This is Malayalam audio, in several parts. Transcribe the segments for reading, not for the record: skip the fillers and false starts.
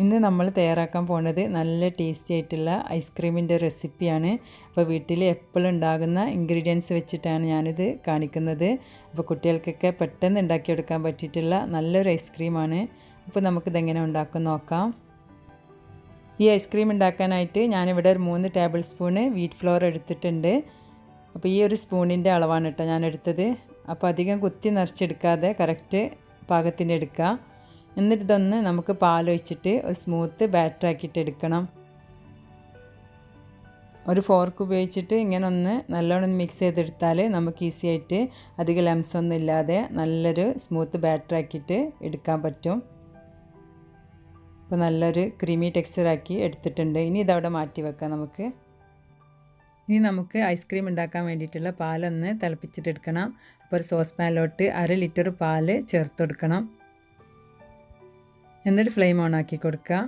ഇന്ന് നമ്മൾ തയ്യാറാക്കാൻ പോകുന്നത് നല്ല ടേസ്റ്റി ആയിട്ടുള്ള ഐസ്ക്രീമിൻ്റെ റെസിപ്പിയാണ്. അപ്പോൾ വീട്ടിൽ എപ്പോഴും ഉണ്ടാകുന്ന ഇൻഗ്രീഡിയൻസ് വെച്ചിട്ടാണ് ഞാനിത് കാണിക്കുന്നത്. അപ്പോൾ കുട്ടികൾക്കൊക്കെ പെട്ടെന്ന് ഉണ്ടാക്കിയെടുക്കാൻ പറ്റിയിട്ടുള്ള നല്ലൊരു ഐസ്ക്രീമാണ്. അപ്പോൾ നമുക്കിതെങ്ങനെ ഉണ്ടാക്കും നോക്കാം. ഈ ഐസ്ക്രീം ഉണ്ടാക്കാനായിട്ട് ഞാനിവിടെ ഒരു 3 ടേബിൾ സ്പൂണ് വീറ്റ് ഫ്ലോർ എടുത്തിട്ടുണ്ട്. അപ്പോൾ ഈ ഒരു സ്പൂണിൻ്റെ അളവാണ് കേട്ടോ ഞാൻ എടുത്തത്. അപ്പോൾ അധികം കുത്തി നിറച്ചെടുക്കാതെ കറക്റ്റ് പാകത്തിന് എടുക്കുക. എന്നിട്ട് ഇതൊന്ന് നമുക്ക് പാലൊഴിച്ചിട്ട് ഒരു സ്മൂത്ത് ബാറ്റർ ആക്കിയിട്ട് എടുക്കണം. ഒരു ഫോർക്ക് ഉപയോഗിച്ചിട്ട് ഇങ്ങനെ ഒന്ന് നല്ലോണം മിക്സ് ചെയ്തെടുത്താൽ നമുക്ക് ഈസി ആയിട്ട് അധികം ലംസ് ഒന്നും ഇല്ലാതെ നല്ലൊരു സ്മൂത്ത് ബാറ്റർ ആക്കിയിട്ട് എടുക്കാൻ പറ്റും. അപ്പോൾ നല്ലൊരു ക്രീമി ടെക്സ്ചറാക്കി എടുത്തിട്ടുണ്ട്. ഇനി ഇതവിടെ മാറ്റി വെക്കാം നമുക്ക്. ഇനി നമുക്ക് ഐസ്ക്രീം ഉണ്ടാക്കാൻ വേണ്ടിയിട്ടുള്ള പാലൊന്ന് തിളപ്പിച്ചിട്ടെടുക്കണം. അപ്പോൾ ഒരു സോസ് പാനിലോട്ട് 1/2 ലിറ്റർ പാല് ചേർത്ത് കൊടുക്കണം. എന്നിട്ട് ഫ്ലെയിം ഓൺ ആക്കി കൊടുക്കുക.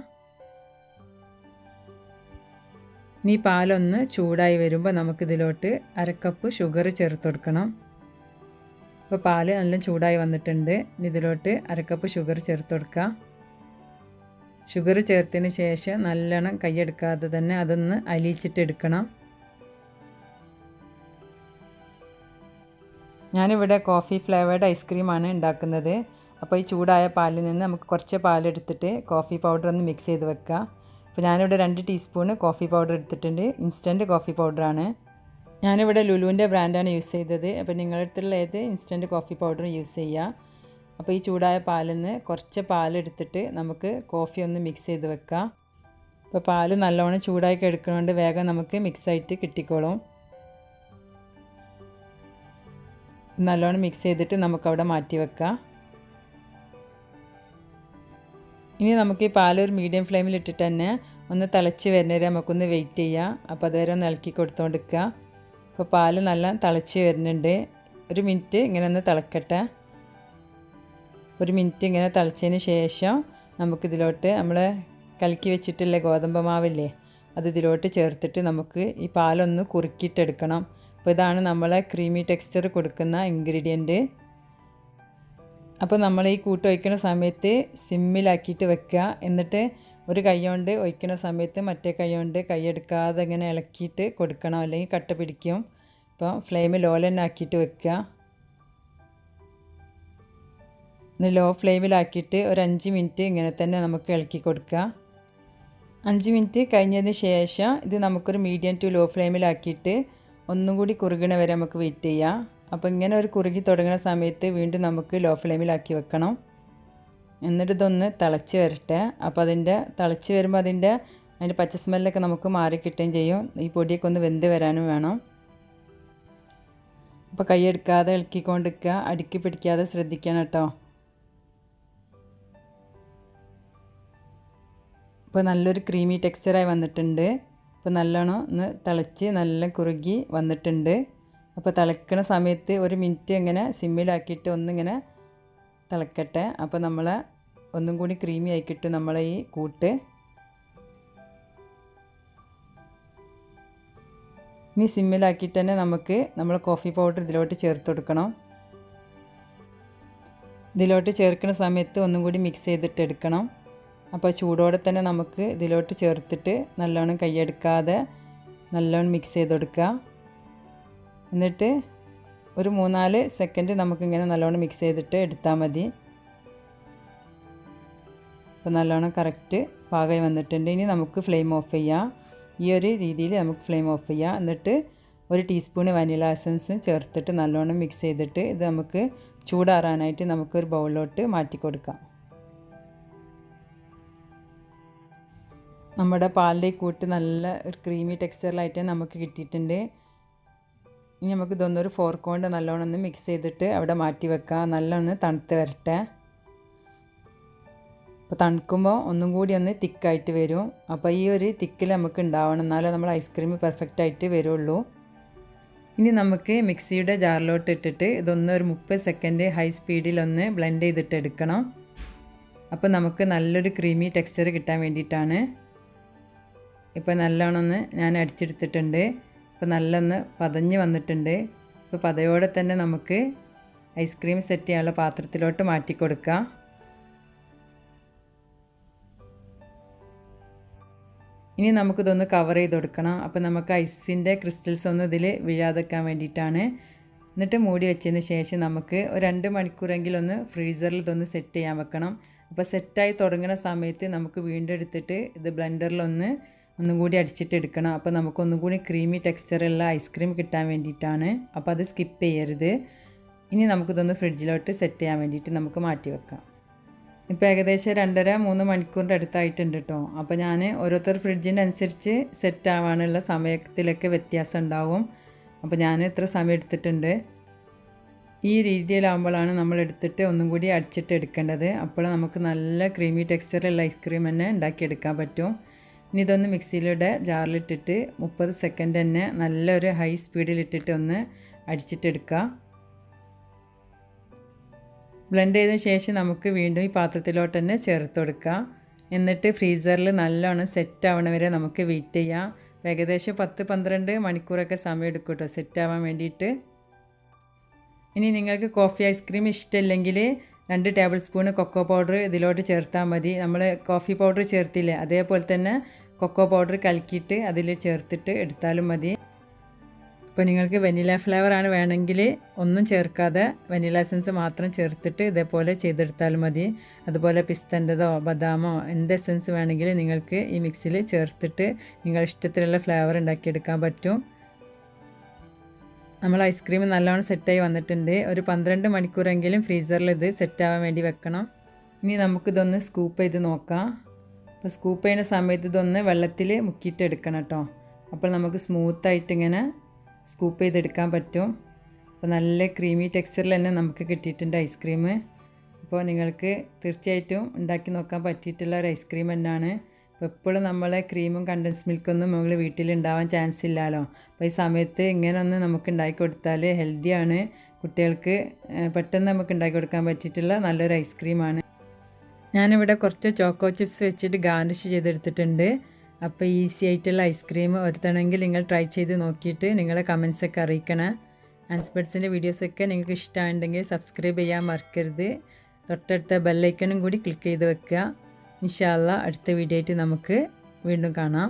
ഇനി പാലൊന്ന് ചൂടായി വരുമ്പോൾ നമുക്കിതിലോട്ട് 1/2 കപ്പ് ഷുഗർ ചേർത്ത് കൊടുക്കണം. അപ്പോൾ പാല് നല്ല ചൂടായി വന്നിട്ടുണ്ട്. ഇനി ഇതിലോട്ട് 1/2 കപ്പ് ഷുഗർ ചേർത്ത് കൊടുക്കുക. ഷുഗർ ചേർത്തതിന് ശേഷം നല്ലോണം കൈയെടുക്കാതെ തന്നെ അതൊന്ന് അലിയിച്ചിട്ടെടുക്കണം. ഞാനിവിടെ കോഫി ഫ്ലേവേർഡ് ഐസ്ക്രീമാണ് ഉണ്ടാക്കുന്നത്. അപ്പോൾ ഈ ചൂടായ പാലിൽ നിന്ന് നമുക്ക് കുറച്ച് പാലെടുത്തിട്ട് കോഫി പൗഡർ ഒന്ന് മിക്സ് ചെയ്ത് വെക്കുക. അപ്പോൾ ഞാനിവിടെ 2 ടീസ്പൂണ് കോഫി പൗഡർ എടുത്തിട്ടുണ്ട്. ഇൻസ്റ്റൻറ്റ് കോഫി പൗഡറാണ്. ഞാനിവിടെ ലുലുവിൻ്റെ ബ്രാൻഡാണ് യൂസ് ചെയ്തത്. അപ്പോൾ നിങ്ങളുടെ അടുത്തുള്ള ഏത് ഇൻസ്റ്റൻറ്റ് കോഫി പൗഡർ യൂസ് ചെയ്യുക. അപ്പോൾ ഈ ചൂടായ പാലിൽ നിന്ന് കുറച്ച് പാലെടുത്തിട്ട് നമുക്ക് കോഫി ഒന്ന് മിക്സ് ചെയ്ത് വെക്കുക. അപ്പോൾ പാല് നല്ലോണം ചൂടായി എടുക്കുന്നതുകൊണ്ട് വേഗം നമുക്ക് മിക്സായിട്ട് കിട്ടിക്കോളും. നല്ലോണം മിക്സ് ചെയ്തിട്ട് നമുക്കവിടെ മാറ്റി വെക്കാം. ഇനി നമുക്ക് ഈ പാലൊരു മീഡിയം ഫ്ലെയിമിൽ ഇട്ടിട്ട് തന്നെ ഒന്ന് തിളച്ച് വരുന്നവരെ നമുക്കൊന്ന് വെയിറ്റ് ചെയ്യാം. അപ്പോൾ അതുവരെ ഒന്ന് ഇളക്കി കൊടുത്തുകൊണ്ടിരിക്കുക. അപ്പോൾ പാല് നല്ല തിളച്ച് വരുന്നുണ്ട്. 1 മിനിറ്റ് ഇങ്ങനെ ഒന്ന് തിളക്കട്ടെ. 1 മിനിറ്റ് ഇങ്ങനെ തിളച്ചതിന് ശേഷം നമുക്കിതിലോട്ട് നമ്മൾ കലക്കി വെച്ചിട്ടുള്ള ഗോതമ്പ് മാവില്ലേ അത് ഇതിലോട്ട് ചേർത്തിട്ട് നമുക്ക് ഈ പാലൊന്ന് കുറുക്കിയിട്ടെടുക്കണം. അപ്പോൾ ഇതാണ് നമ്മളെ ക്രീമി ടെക്സ്ചർ കൊടുക്കുന്ന ഇൻഗ്രീഡിയൻറ്റ്. അപ്പോൾ നമ്മൾ ഈ കൂട്ട് ഒഴിക്കുന്ന സമയത്ത് സിമ്മിലാക്കിയിട്ട് വെക്കുക. എന്നിട്ട് ഒരു കൈ കൊണ്ട് ഒഴിക്കുന്ന സമയത്ത് മറ്റേ കൈ കൊണ്ട് കൈയെടുക്കാതെ ഇങ്ങനെ ഇളക്കിയിട്ട് കൊടുക്കണം, അല്ലെങ്കിൽ കട്ട പിടിക്കും. അപ്പോൾ ഫ്ലെയിം ലോയിൽ തന്നെ ആക്കിയിട്ട് വെക്കുക. ലോ ഫ്ലെയിമിലാക്കിയിട്ട് ഒരു 5 മിനിറ്റ് ഇങ്ങനെ തന്നെ നമുക്ക് ഇളക്കി കൊടുക്കുക. 5 മിനിറ്റ് കഴിഞ്ഞതിന് ശേഷം ഇത് നമുക്കൊരു മീഡിയം ടു ലോ ഫ്ലെയിമിലാക്കിയിട്ട് ഒന്നും കൂടി കുറുകണ വരെ നമുക്ക് വെയിറ്റ് ചെയ്യാം. അപ്പോൾ ഇങ്ങനെ ഒരു കുറുകി തുടങ്ങുന്ന സമയത്ത് വീണ്ടും നമുക്ക് ലോ ഫ്ലെയിമിലാക്കി വെക്കണം. എന്നിട്ട് ഇതൊന്ന് തിളച്ച് വരട്ടെ. അപ്പോൾ തിളച്ച് വരുമ്പോൾ അതിൻ്റെ പച്ച സ്മെല്ലൊക്കെ നമുക്ക് മാറി കിട്ടുകയും ചെയ്യും. ഈ പൊടിയൊക്കെ ഒന്ന് വെന്ത് വരാനും വേണം. അപ്പോൾ കൈയെടുക്കാതെ ഇളക്കിക്കൊണ്ടിരിക്കുക, അടുക്കി പിടിക്കാതെ ശ്രദ്ധിക്കണം കേട്ടോ. ഇപ്പോൾ നല്ലൊരു ക്രീമി ടെക്സ്ചറായി വന്നിട്ടുണ്ട്. ഇപ്പോൾ നല്ലോണം ഒന്ന് തിളച്ച് നല്ല കുറുകി വന്നിട്ടുണ്ട്. അപ്പോൾ തിളയ്ക്കണ സമയത്ത് 1 മിനിറ്റ് ഇങ്ങനെ സിമ്മിലാക്കിയിട്ട് ഒന്നിങ്ങനെ തിളക്കട്ടെ. അപ്പോൾ നമ്മൾ ഒന്നും കൂടി ക്രീമി ആയി കിട്ടും നമ്മളെ ഈ കൂട്ട്. ഇനി സിമ്മിലാക്കിയിട്ട് തന്നെ നമുക്ക് നമ്മൾ കോഫി പൗഡർ ഇതിലോട്ട് ചേർത്ത് കൊടുക്കണം. ഇതിലോട്ട് ചേർക്കുന്ന സമയത്ത് ഒന്നും കൂടി മിക്സ് ചെയ്തിട്ട് എടുക്കണം. അപ്പോൾ ചൂടോടെ തന്നെ നമുക്ക് ഇതിലോട്ട് ചേർത്തിട്ട് നല്ലോണം കൈയെടുക്കാതെ നല്ലോണം മിക്സ് ചെയ്ത് കൊടുക്കുക. എന്നിട്ട് ഒരു 3-4 സെക്കൻഡ് നമുക്കിങ്ങനെ നല്ലോണം മിക്സ് ചെയ്തിട്ട് എടുത്താൽ മതി. അപ്പോൾ നല്ലോണം കറക്റ്റ് പാകമായി വന്നിട്ടുണ്ട്. ഇനി നമുക്ക് ഫ്ലെയിം ഓഫ് ചെയ്യാം. ഈ ഒരു രീതിയിൽ നമുക്ക് ഫ്ലെയിം ഓഫ് ചെയ്യാം. എന്നിട്ട് 1 ടീസ്പൂൺ വനില എസൻസ് ചേർത്തിട്ട് നല്ലോണം മിക്സ് ചെയ്തിട്ട് ഇത് നമുക്ക് ചൂടാറാനായിട്ട് നമുക്കൊരു ബൗളിലോട്ട് മാറ്റി കൊടുക്കാം. നമ്മുടെ പാലിൻ്റെ കൂട്ട് നല്ല ഒരു ക്രീമി ടെക്സ്ചറിലായിട്ട് നമുക്ക് കിട്ടിയിട്ടുണ്ട്. ഇനി നമുക്ക് ഇതൊന്നൊരു ഫോർക്ക് കൊണ്ട് നല്ലോണം ഒന്ന് മിക്സ് ചെയ്തിട്ട് അവിടെ മാറ്റി വെക്കാം. നല്ലോണം തണുത്ത് വരട്ടെ. അപ്പോൾ തണുക്കുമ്പോൾ ഒന്നും കൂടി ഒന്ന് തിക്കായിട്ട് വരും. അപ്പോൾ ഈ ഒരു തിക്കിൽ നമുക്ക് ഉണ്ടാവണം, എന്നാലേ നമ്മൾ ഐസ്ക്രീം പെർഫെക്റ്റായിട്ട് വരുള്ളൂ. ഇനി നമുക്ക് മിക്സിയുടെ ജാറിലോട്ട് ഇട്ടിട്ട് ഇതൊന്ന് ഒരു 30 സെക്കൻഡ് ഹൈ സ്പീഡിലൊന്ന് ബ്ലെൻഡ് ചെയ്തിട്ട് എടുക്കണം. അപ്പോൾ നമുക്ക് നല്ലൊരു ക്രീമി ടെക്സ്ചർ കിട്ടാൻ വേണ്ടിയിട്ടാണ്. ഇപ്പോൾ നല്ലോണം ഒന്ന് ഞാൻ അടിച്ചെടുത്തിട്ടുണ്ട്. ഇപ്പോൾ നല്ലൊന്ന് പതഞ്ഞ് വന്നിട്ടുണ്ട്. ഇപ്പോൾ പതയോടെ തന്നെ നമുക്ക് ഐസ്ക്രീം സെറ്റ് ചെയ്യാനുള്ള പാത്രത്തിലോട്ട് മാറ്റി കൊടുക്കാം. ഇനി നമുക്കിതൊന്ന് കവർ ചെയ്ത് കൊടുക്കണം. അപ്പോൾ നമുക്ക് ഐസിൻ്റെ ക്രിസ്റ്റൽസ് ഒന്ന് ഇതിൽ വീഴാതെക്കാൻ വേണ്ടിയിട്ടാണ്. എന്നിട്ട് മൂടി വെച്ചതിന് ശേഷം നമുക്ക് ഒരു 2 മണിക്കൂറെങ്കിലും ഒന്ന് ഫ്രീസറിൽ ഇതൊന്ന് സെറ്റ് ചെയ്യാൻ വെക്കണം. അപ്പോൾ സെറ്റായി തുടങ്ങുന്ന സമയത്ത് നമുക്ക് വീണ്ടും എടുത്തിട്ട് ഇത് ഒന്നും കൂടി അടിച്ചിട്ട് എടുക്കണം. അപ്പോൾ നമുക്കൊന്നും കൂടി ക്രീമി ടെക്സ്ചറുള്ള ഐസ്ക്രീം കിട്ടാൻ വേണ്ടിയിട്ടാണ്. അപ്പോൾ അത് സ്കിപ്പ് ചെയ്യരുത്. ഇനി നമുക്കിതൊന്ന് ഫ്രിഡ്ജിലോട്ട് സെറ്റ് ചെയ്യാൻ വേണ്ടിയിട്ട് നമുക്ക് മാറ്റി വെക്കാം. ഇപ്പോൾ ഏകദേശം 2.5-3 മണിക്കൂറിൻ്റെ അടുത്തായിട്ടുണ്ട് കേട്ടോ. അപ്പോൾ ഞാൻ ഓരോരുത്തർ ഫ്രിഡ്ജിൻ്റെ അനുസരിച്ച് സെറ്റ് ആവാനുള്ള സമയത്തിലൊക്കെ വ്യത്യാസം ഉണ്ടാവും. അപ്പോൾ ഞാൻ ഇത്ര സമയം എടുത്തിട്ടുണ്ട്. ഈ രീതിയിലാകുമ്പോഴാണ് നമ്മൾ എടുത്തിട്ട് ഒന്നും കൂടി അടിച്ചിട്ട് എടുക്കേണ്ടത്. അപ്പോൾ നമുക്ക് നല്ല ക്രീമി ടെക്സ്ചറുള്ള ഐസ്ക്രീം തന്നെ ഉണ്ടാക്കിയെടുക്കാൻ പറ്റും. ഇനി ഇതൊന്ന് മിക്സിയിലൂടെ ജാറിലിട്ടിട്ട് 30 സെക്കൻഡ് തന്നെ നല്ലൊരു ഹൈ സ്പീഡിലിട്ടിട്ട് ഒന്ന് അടിച്ചിട്ടെടുക്കുക. ബ്ലെൻഡ് ചെയ്തതിന് ശേഷം നമുക്ക് വീണ്ടും ഈ പാത്രത്തിലോട്ട് തന്നെ ചേർത്ത് കൊടുക്കുക. എന്നിട്ട് ഫ്രീസറിൽ നല്ലോണം സെറ്റ് ആവണ വരെ നമുക്ക് വെയിറ്റ് ചെയ്യാം. ഏകദേശം 10-12 മണിക്കൂറൊക്കെ സമയം എടുക്കും കേട്ടോ സെറ്റ് ആവാൻ വേണ്ടിയിട്ട്. ഇനി നിങ്ങൾക്ക് കോഫി ഐസ്ക്രീം ഇഷ്ടമില്ലെങ്കിൽ 2 ടേബിൾ സ്പൂൺ കൊക്കോ പൗഡർ ഇതിലോട്ട് ചേർത്താൽ മതി. നമ്മൾ കോഫി പൗഡർ ചേർത്തില്ലേ, അതേപോലെ തന്നെ കൊക്കോ പൗഡർ കലക്കിയിട്ട് അതിൽ ചേർത്തിട്ട് എടുത്താലും മതി. അപ്പോൾ നിങ്ങൾക്ക് വെനില ഫ്ലേവറാണ് വേണമെങ്കിൽ ഒന്നും ചേർക്കാതെ വെനില എസൻസ് മാത്രം ചേർത്തിട്ട് ഇതേപോലെ ചെയ്തെടുത്താലും മതി. അതുപോലെ പിസ്തൻ്റെതോ ബദാമോ എന്ത് എസൻസ് വേണമെങ്കിലും നിങ്ങൾക്ക് ഈ മിക്സിയിൽ ചേർത്തിട്ട് നിങ്ങളുടെ ഇഷ്ടത്തിലുള്ള ഫ്ലേവർ ഉണ്ടാക്കിയെടുക്കാൻ പറ്റും. നമ്മൾ ഐസ്ക്രീം നല്ലോണം സെറ്റായി വന്നിട്ടുണ്ട്. ഒരു 12 മണിക്കൂറെങ്കിലും ഫ്രീസറിൽ ഇത് സെറ്റാവാൻ വേണ്ടി വെക്കണം. ഇനി നമുക്കിതൊന്ന് സ്കൂപ്പ് ചെയ്ത് നോക്കാം. അപ്പോൾ സ്കൂപ്പ് ചെയ്യുന്ന സമയത്ത് ഇതൊന്ന് വെള്ളത്തിൽ മുക്കിയിട്ട് എടുക്കണം കേട്ടോ. അപ്പോൾ നമുക്ക് സ്മൂത്തായിട്ട് ഇങ്ങനെ സ്കൂപ്പ് ചെയ്തെടുക്കാൻ പറ്റും. അപ്പോൾ നല്ല ക്രീമി ടെക്സ്ചറിൽ തന്നെ നമുക്ക് കിട്ടിയിട്ടുണ്ട് ഐസ്ക്രീം. അപ്പോൾ നിങ്ങൾക്ക് തീർച്ചയായിട്ടും ഉണ്ടാക്കി നോക്കാൻ പറ്റിയിട്ടുള്ള ഒരു ഐസ്ക്രീം തന്നെയാണ്. അപ്പോൾ എപ്പോഴും നമ്മളെ ക്രീമും കണ്ടൻസ് മിൽക്കൊന്നും നമ്മൾ വീട്ടിലുണ്ടാവാൻ ചാൻസ് ഇല്ലല്ലോ. അപ്പോൾ ഈ സമയത്ത് ഇങ്ങനെ ഒന്ന് നമുക്ക് ഉണ്ടാക്കി കൊടുത്താൽ ഹെൽത്തിയാണ്. കുട്ടികൾക്ക് പെട്ടെന്ന് നമുക്ക് ഉണ്ടാക്കി കൊടുക്കാൻ പറ്റിയിട്ടുള്ള നല്ലൊരു ഐസ്ക്രീമാണ്. ഞാനിവിടെ കുറച്ച് ചോക്കോ ചിപ്സ് വെച്ചിട്ട് ഗാർണിഷ് ചെയ്തെടുത്തിട്ടുണ്ട്. അപ്പോൾ ഈസി ആയിട്ടുള്ള ഐസ്ക്രീം ഒരുത്തണമെങ്കിൽ നിങ്ങൾ ട്രൈ ചെയ്ത് നോക്കിയിട്ട് നിങ്ങളെ കമൻസൊക്കെ അറിയിക്കണം. ആൻസ്ബഡ്സിൻ്റെ വീഡിയോസൊക്കെ നിങ്ങൾക്ക് ഇഷ്ടമായിട്ടുണ്ടെങ്കിൽ സബ്സ്ക്രൈബ് ചെയ്യാൻ മറക്കരുത്. തൊട്ടടുത്ത ബെല്ലൈക്കണും കൂടി ക്ലിക്ക് ചെയ്ത് വെക്കുക. ഇൻഷാ അല്ലാഹ് അടുത്ത വീഡിയോ ആയിട്ട് നമുക്ക് വീണ്ടും കാണാം.